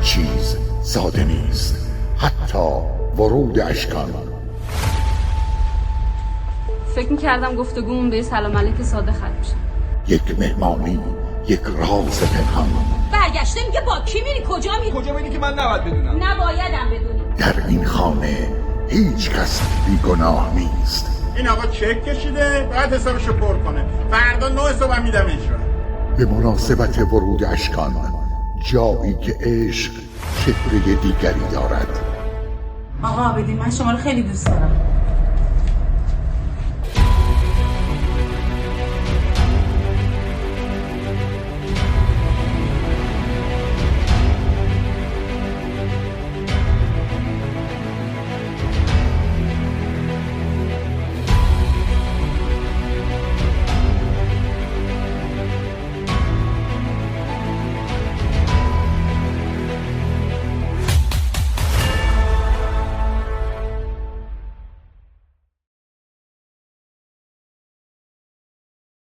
چیز ساده نیست، حتی ورود اشکان. فکر می‌کردم گفتگومون به سلام علیک ساده ختم شه. یک مهمانی، یک راز پنهان. برگشته میگه با کی میری؟ کجا میری؟ کجا میری که من نباید بدونم؟ نبایدم بدونی. در این خانه هیچ کس بیگناه نیست. این آقا چک کشیده بعد حسابشو پر کنه. فردا 9 صبح میدم اجرا. به مناسبت ورود اشکان، جایی که عشق چهره دیگری دارد. آقا عابدین، من شما رو خیلی دوست دارم.